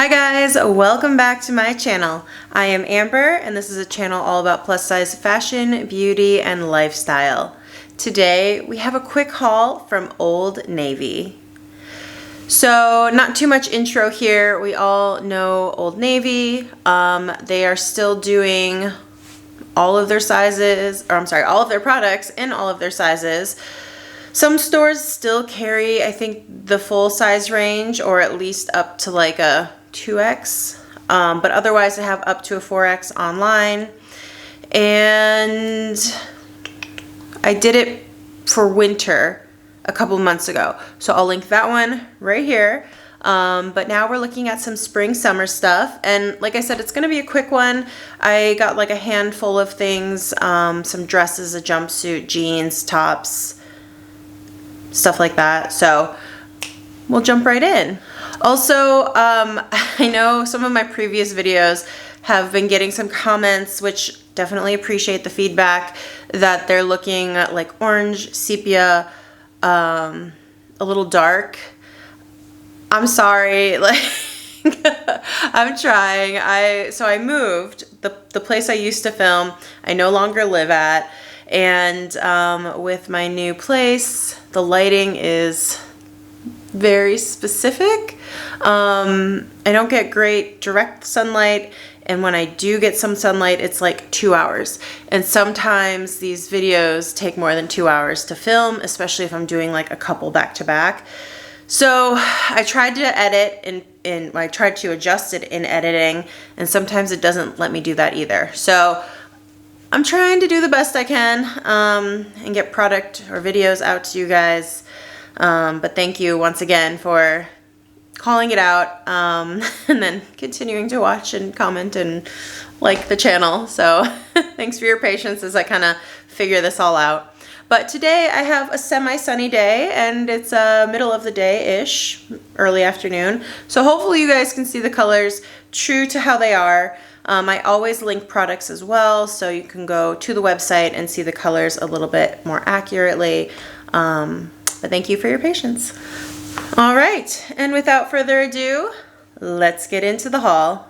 Hi guys, welcome back to my channel. I am Amber and this is a channel all about plus size fashion, beauty, and lifestyle. Today we have a quick haul from Old Navy. So not too much intro here. We all know Old Navy. They are still doing all of their sizes, or I'm sorry, all of their products in all of their sizes. Some stores still carry, I think, the full size range, or at least up to like a 2X, but otherwise I have up to a 4X online. And I did it for winter a couple months ago, so I'll link that one right here. But now we're looking at some spring summer stuff, and like I said, it's gonna be a quick one. I got like a handful of things, some dresses, a jumpsuit, jeans, tops, stuff like that. So we'll jump right in. Also, I know some of my previous videos have been getting some comments, which definitely appreciate the feedback, that they're looking like orange, sepia, a little dark. I'm sorry, like I'm trying. So I moved. The place I used to film, I no longer live at, and with my new place, the lighting is very specific. I don't get great direct sunlight, and when I do get some sunlight, it's like 2 hours. And sometimes these videos take more than 2 hours to film, especially if I'm doing like a couple back to back. So I tried to edit and I tried to adjust it in editing, and sometimes it doesn't let me do that either. So I'm trying to do the best I can and get product or videos out to you guys. But thank you once again for calling it out, and then continuing to watch and comment and like the channel. So thanks for your patience as I kind of figure this all out. But today I have a semi-sunny day, and it's middle of the day-ish, early afternoon. So hopefully you guys can see the colors true to how they are. I always link products as well, so you can go to the website and see the colors a little bit more accurately. But thank you for your patience. All right, and without further ado, let's get into the haul.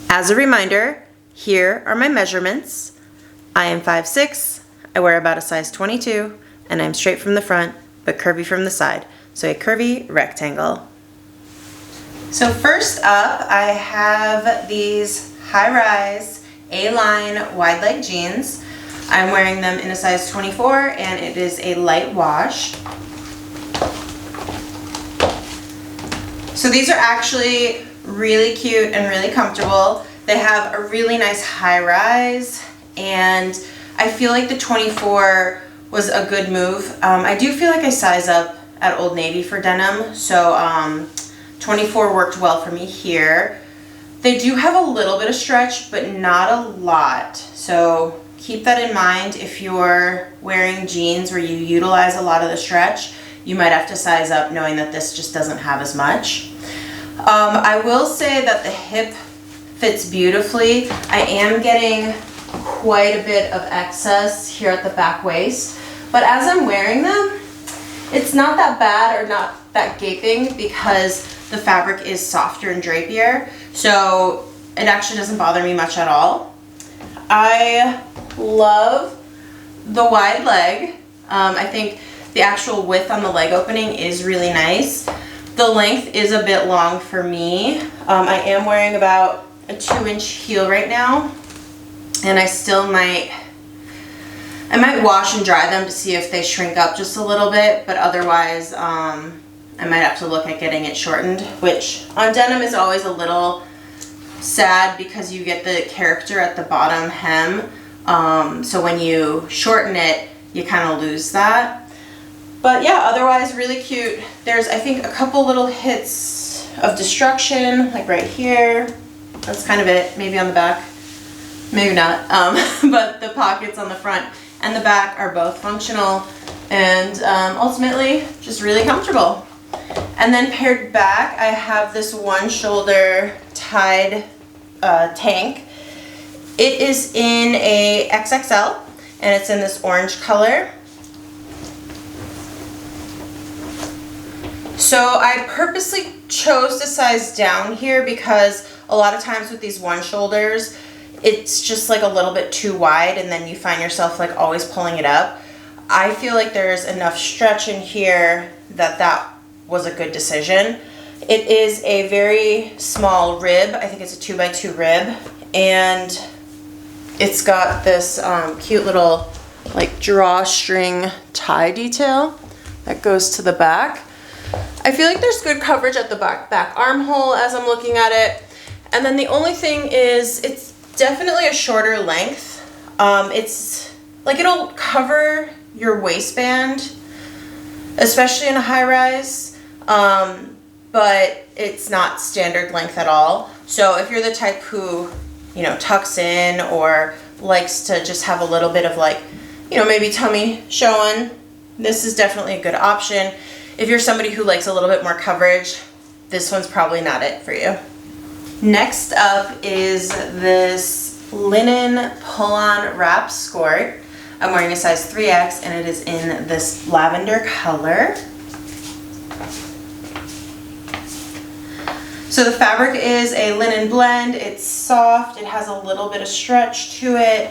As a reminder, here are my measurements. I am 5'6", I wear about a size 22, and I'm straight from the front, but curvy from the side, so a curvy rectangle. So first up, I have these high-rise A-line wide leg jeans. I'm wearing them in a size 24, and it is a light wash. So these are actually really cute and really comfortable. They have a really nice high rise, and I feel like the 24 was a good move. I do feel like I size up at Old Navy for denim, so 24 worked well for me here. They do have a little bit of stretch, but not a lot. So keep that in mind. If you're wearing jeans where you utilize a lot of the stretch, you might have to size up, knowing that this just doesn't have as much. I will say that the hip fits beautifully. I am getting quite a bit of excess here at the back waist, but as I'm wearing them, it's not that bad or not that gaping because the fabric is softer and drapier, so it actually doesn't bother me much at all. I love the wide leg. I think the actual width on the leg opening is really nice. The length is a bit long for me. I am wearing about a 2-inch heel right now, and I might wash and dry them to see if they shrink up just a little bit, but otherwise I might have to look at getting it shortened, which on denim is always a little sad because you get the character at the bottom hem. So when you shorten it, you kind of lose that. But yeah, otherwise really cute. There's, I think, a couple little hits of destruction, like right here. That's kind of it. Maybe on the back, maybe not. But the pockets on the front and the back are both functional, and ultimately just really comfortable. And then paired back, I have this one shoulder tied tank. It is in a XXL, and it's in this orange color. So I purposely chose to size down here because a lot of times with these one shoulders, it's just like a little bit too wide and then you find yourself like always pulling it up. I feel like there's enough stretch in here that that was a good decision. It is a very small rib. I think it's a 2x2 rib, and it's got this cute little like drawstring tie detail that goes to the back. I feel like there's good coverage at the back armhole as I'm looking at it. And then the only thing is it's definitely a shorter length. It's like it'll cover your waistband, especially in a high rise, but it's not standard length at all. So if you're the type who, you know, tucks in or likes to just have a little bit of like, you know, maybe tummy showing, this is definitely a good option. If you're somebody who likes a little bit more coverage, this one's probably not it for you. Next up is this linen pull-on wrap skirt. I'm wearing a size 3X and it is in this lavender color. So the fabric is a linen blend. It's soft. It has a little bit of stretch to it.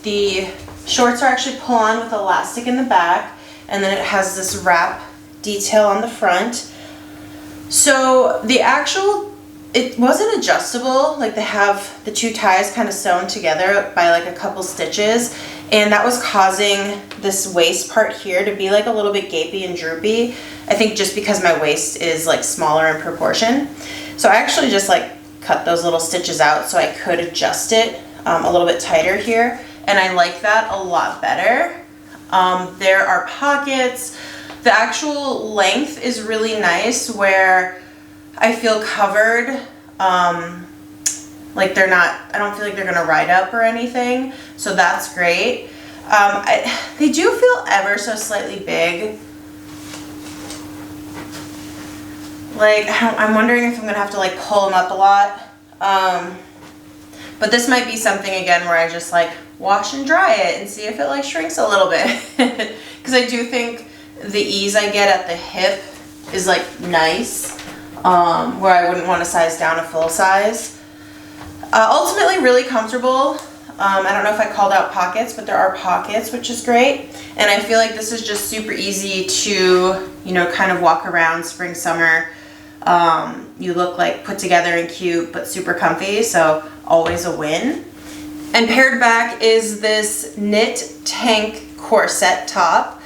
The shorts are actually pull-on with elastic in the back, and then it has this wrap detail on the front. So the actual, it wasn't adjustable. Like they have the two ties kind of sewn together by like a couple stitches, and that was causing this waist part here to be like a little bit gapy and droopy. I think just because my waist is like smaller in proportion. So I actually just like cut those little stitches out so I could adjust it a little bit tighter here, and I like that a lot better. There are pockets. The actual length is really nice where I feel covered. Like they're not, I don't feel like they're gonna ride up or anything, so that's great. They do feel ever so slightly big. Like, I'm wondering if I'm gonna have to like pull them up a lot. But this might be something again where I just like wash and dry it and see if it like shrinks a little bit. Because I do think the ease I get at the hip is like nice, where I wouldn't want to size down a full size. Ultimately really comfortable. I don't know if I called out pockets, but there are pockets, which is great. And I feel like this is just super easy to, you know, kind of walk around spring, summer. You look like put together and cute, but super comfy, so always a win. And paired back is this knit tank corset top.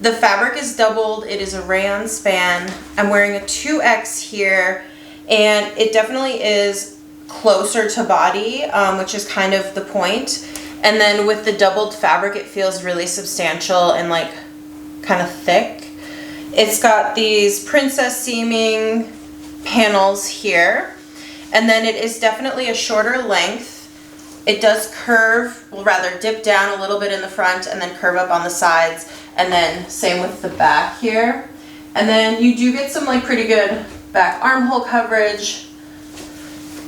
The fabric is doubled. It is a rayon span. I'm wearing a 2X here, and it definitely is closer to body, which is kind of the point. And then with the doubled fabric, it feels really substantial and like kind of thick. It's got these princess seaming panels here, and then it is definitely a shorter length. It does curve, well, rather dip down a little bit in the front and then curve up on the sides, and then same with the back here. And then you do get some like pretty good back armhole coverage.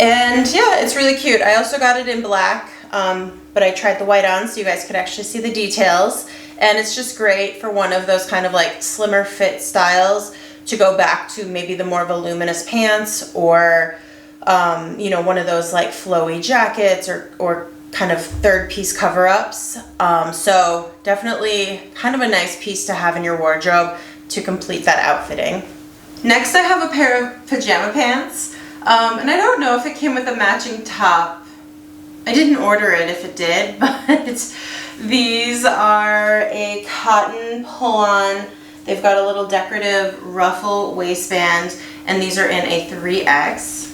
And yeah, it's really cute. I also got it in black, but I tried the white on so you guys could actually see the details. And it's just great for one of those kind of like slimmer fit styles to go back to maybe the more voluminous pants, or you know, one of those like flowy jackets or kind of third piece cover-ups. So definitely kind of a nice piece to have in your wardrobe to complete that outfitting. Next, I have a pair of pajama pants. And I don't know if it came with a matching top. I didn't order it if it did, but these are a cotton pull-on. They've got a little decorative ruffle waistband, and these are in a 3X.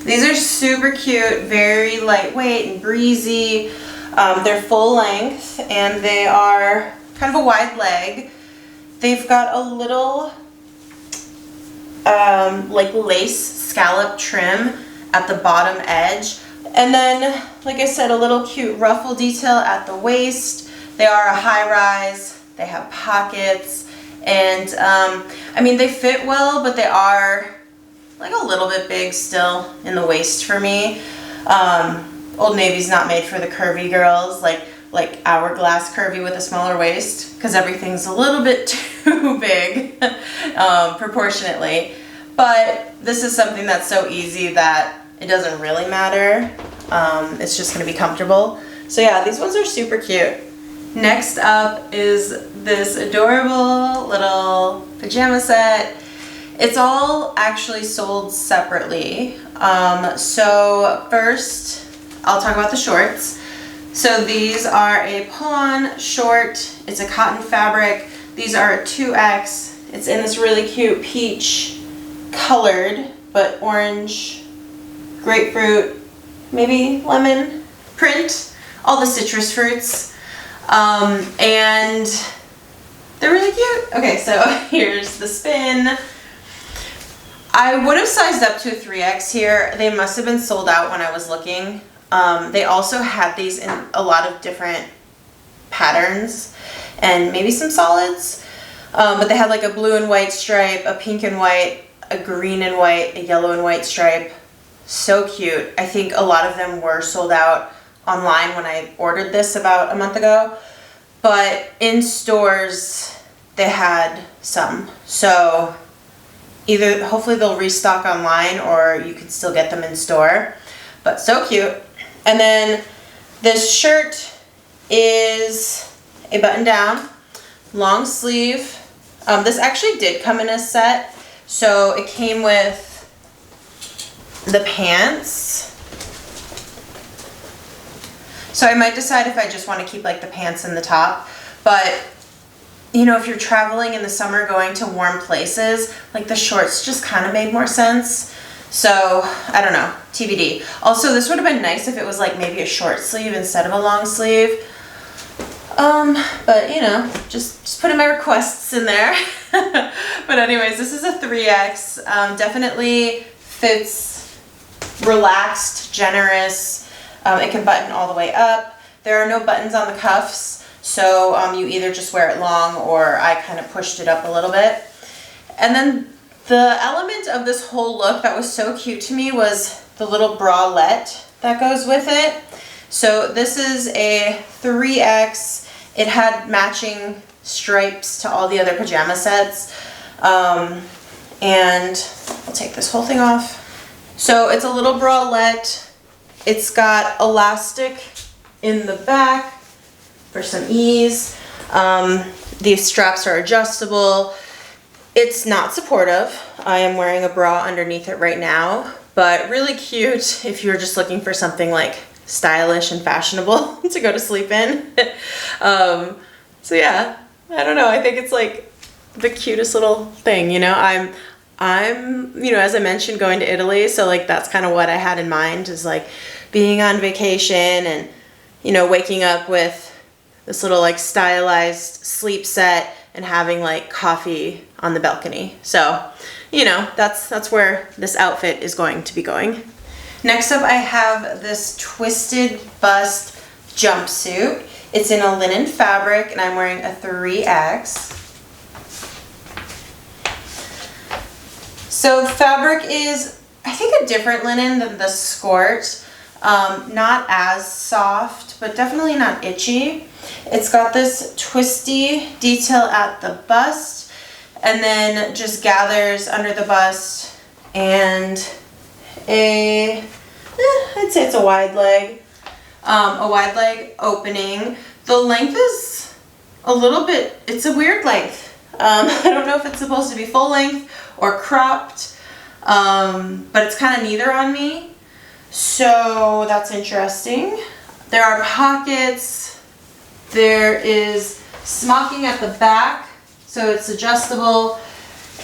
These are super cute, very lightweight and breezy. They're full length, and they are kind of a wide leg. They've got a little like lace scallop trim at the bottom edge, and then like I said, a little cute ruffle detail at the waist. They are a high rise, they have pockets, and I mean, they fit well, but they are like a little bit big still in the waist for me. Old Navy's not made for the curvy girls. Like like hourglass curvy with a smaller waist because everything's a little bit too big proportionately. But this is something that's so easy that it doesn't really matter. It's just gonna be comfortable. So yeah, these ones are super cute. Next up is this adorable little pajama set. It's all actually sold separately. So first, I'll talk about the shorts. So these are a pull-on short. It's a cotton fabric. These are a 2X. It's in this really cute peach colored, but orange, grapefruit, maybe lemon print, all the citrus fruits. And they're really cute. Okay, so here's the spin. I would have sized up to a 3X here. They must have been sold out when I was looking. They also had these in a lot of different patterns and maybe some solids. But they had like a blue and white stripe, a pink and white, a green and white, a yellow and white stripe. So cute. I think a lot of them were sold out online when I ordered this about a month ago. But in stores, they had some. So either hopefully they'll restock online or you can still get them in store. But so cute. And then this shirt is a button down, long sleeve. This actually did come in a set. So it came with the pants. So I might decide if I just want to keep like the pants and the top. But you know, if you're traveling in the summer going to warm places, like the shorts just kind of made more sense. So I don't know, TBD. Also, this would have been nice if it was like maybe a short sleeve instead of a long sleeve. But you know, just putting my requests in there. But anyways, this is a 3X. Definitely fits relaxed, generous. It can button all the way up. There are no buttons on the cuffs, so you either just wear it long or I kind of pushed it up a little bit. And then the element of this whole look that was so cute to me was the little bralette that goes with it. So this is a 3X. It had matching stripes to all the other pajama sets. And I'll take this whole thing off. So it's a little bralette. It's got elastic in the back for some ease. These straps are adjustable. It's not supportive. I am wearing a bra underneath it right now, but really cute if you're just looking for something like stylish and fashionable to go to sleep in. So yeah, I don't know. I think it's like the cutest little thing, you know. I'm, you know, as I mentioned, going to Italy, so like that's kind of what I had in mind, is like being on vacation and, you know, waking up with this little like stylized sleep set and having like coffee on the balcony. So, you know, that's where this outfit is going to be going. Next up, I have this twisted bust jumpsuit. It's in a linen fabric and I'm wearing a 3X. So the fabric is, I think, a different linen than the SKORT. Not as soft, but definitely not itchy. It's got this twisty detail at the bust and then just gathers under the bust, and I'd say it's a wide leg opening. The length is a little bit, it's a weird length. I don't know if it's supposed to be full length or cropped, but it's kind of neither on me. So that's interesting. There are pockets. There is smocking at the back, so it's adjustable,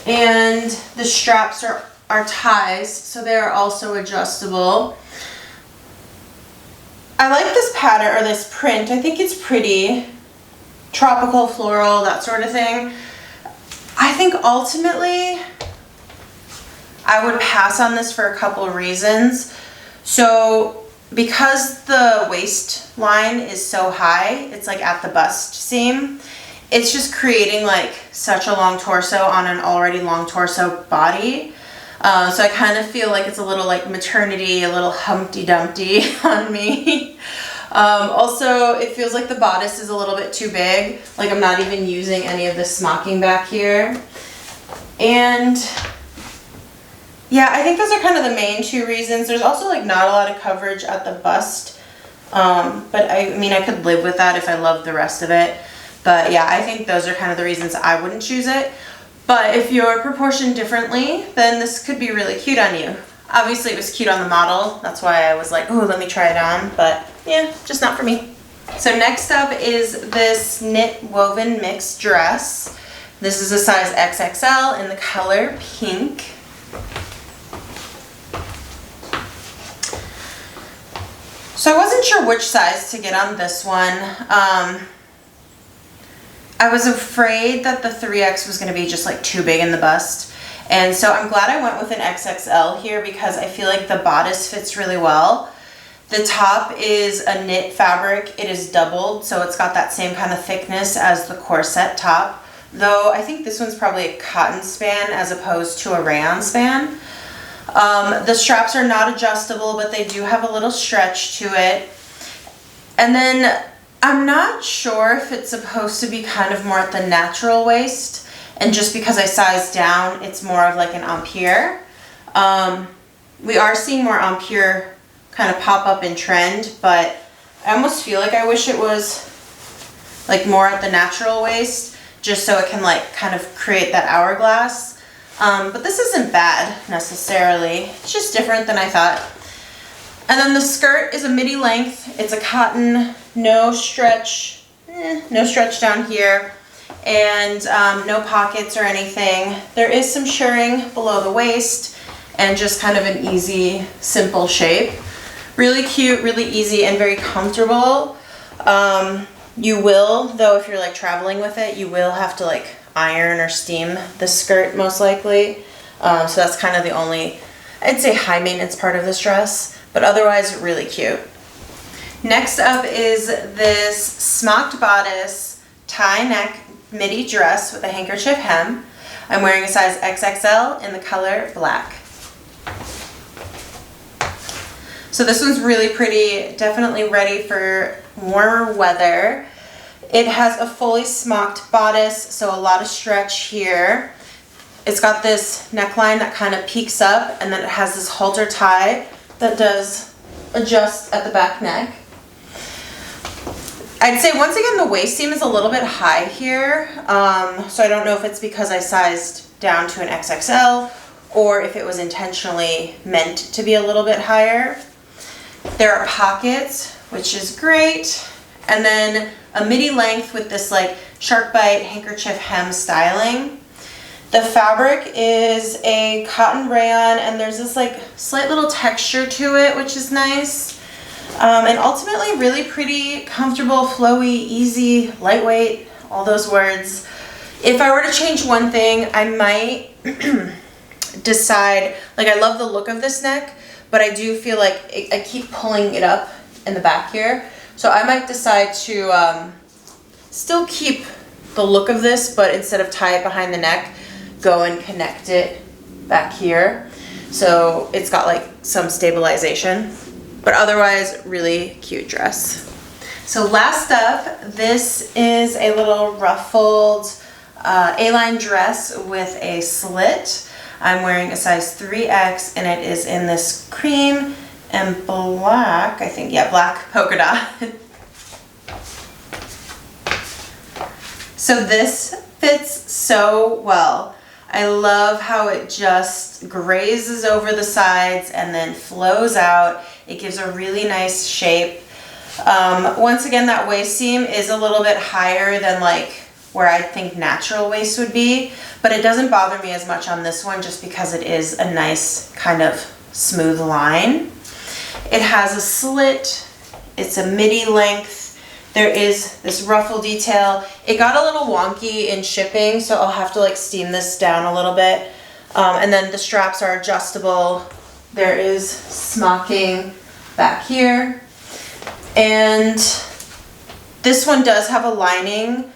and the straps are ties, so they're also adjustable. I like this pattern, or this print. I think it's pretty. Tropical, floral, that sort of thing. I think ultimately I would pass on this for a couple of reasons. So because the waistline is so high, it's like at the bust seam, it's just creating like such a long torso on an already long torso body. So I kind of feel like it's a little like maternity, a little Humpty Dumpty on me. Also, it feels like the bodice is a little bit too big. Like I'm not even using any of the smocking back here. And yeah, I think those are kind of the main two reasons. There's also like not a lot of coverage at the bust. But I mean, I could live with that if I love the rest of it. But yeah, I think those are kind of the reasons I wouldn't choose it. But if you're proportioned differently, then this could be really cute on you. Obviously it was cute on the model. That's why I was like, oh, let me try it on. But yeah, just not for me. So next up is this knit woven mix dress. This is a size XXL in the color pink. So I wasn't sure which size to get on this one. I was afraid that the 3X was going to be just like too big in the bust. And so I'm glad I went with an XXL here because I feel like the bodice fits really well. The top is a knit fabric. It is doubled, so it's got that same kind of thickness as the corset top. Though I think this one's probably a cotton span as opposed to a rayon span. The straps are not adjustable, but they do have a little stretch to it. And then I'm not sure if it's supposed to be kind of more at the natural waist, and just because I sized down, it's more of like an empire. We are seeing more empire kind of pop up in trend, but I almost feel like I wish it was like more at the natural waist, just so it can like kind of create that hourglass. But this isn't bad necessarily. It's just different than I thought. And then the skirt is a midi length. It's a cotton, no stretch down here, and no pockets or anything. There is some shirring below the waist and just kind of an easy, simple shape. Really cute, really easy, and very comfortable. You will, though, if you're like traveling with it, you will have to like iron or steam the skirt most likely. So that's kind of the only, I'd say, high maintenance part of this dress. But otherwise, really cute. Next up is this smocked bodice tie neck midi dress with a handkerchief hem. I'm wearing a size XXL in the color black. So this one's really pretty, definitely ready for warmer weather. It has a fully smocked bodice, so a lot of stretch here. It's got this neckline that kind of peaks up, and then it has this halter tie that does adjust at the back neck. I'd say once again the waist seam is a little bit high here, so I don't know if it's because I sized down to an XXL or if it was intentionally meant to be a little bit higher. There are pockets, which is great, and then a midi length with this like shark bite handkerchief hem styling. The fabric is a cotton rayon, and there's this like slight little texture to it, which is nice. And ultimately really pretty, comfortable, flowy, easy, lightweight, all those words. If I were to change one thing, I might decide, like I love the look of this neck, but I do feel like I keep pulling it up in the back here. So I might decide to still keep the look of this, but instead of tie it behind the neck, go and connect it back here. So it's got like some stabilization, but otherwise really cute dress. So last up, this is a little ruffled A-line dress with a slit. I'm wearing a size 3X, and it is in this cream and black, I think, yeah, black polka dot. So this fits so well. I love how it just grazes over the sides and then flows out. It gives a really nice shape. Once again, that waist seam is a little bit higher than like where I think natural waist would be, but it doesn't bother me as much on this one just because it is a nice kind of smooth line. It has a slit. It's a midi length. There is this ruffle detail. It got a little wonky in shipping, so I'll have to like steam this down a little bit. And then the straps are adjustable. There is smocking back here. And this one does have a lining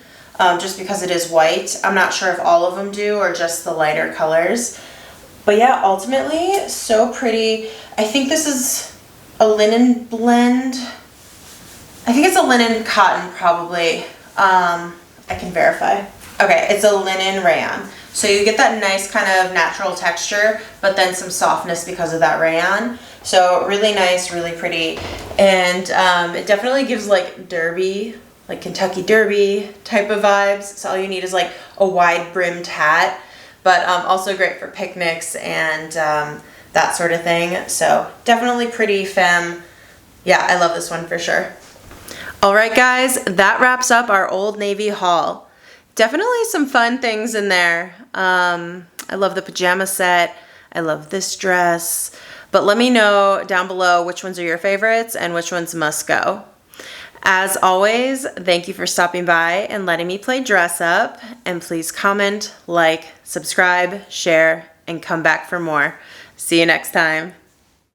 just because it is white. I'm not sure if all of them do or just the lighter colors. But yeah, ultimately, so pretty. I think this is a linen blend. I think it's a linen cotton probably. I can verify. Okay, it's a linen rayon. So you get that nice kind of natural texture, but then some softness because of that rayon. So really nice, really pretty. And it definitely gives like derby, like Kentucky Derby type of vibes. So all you need is like a wide brimmed hat, but also great for picnics and that sort of thing. So definitely pretty femme. Yeah, I love this one for sure. All right, guys, that wraps up our Old Navy haul. Definitely some fun things in there. I love the pajama set. I love this dress. But let me know down below which ones are your favorites and which ones must go. As always, thank you for stopping by and letting me play dress up. And please comment, like, subscribe, share, and come back for more. See you next time.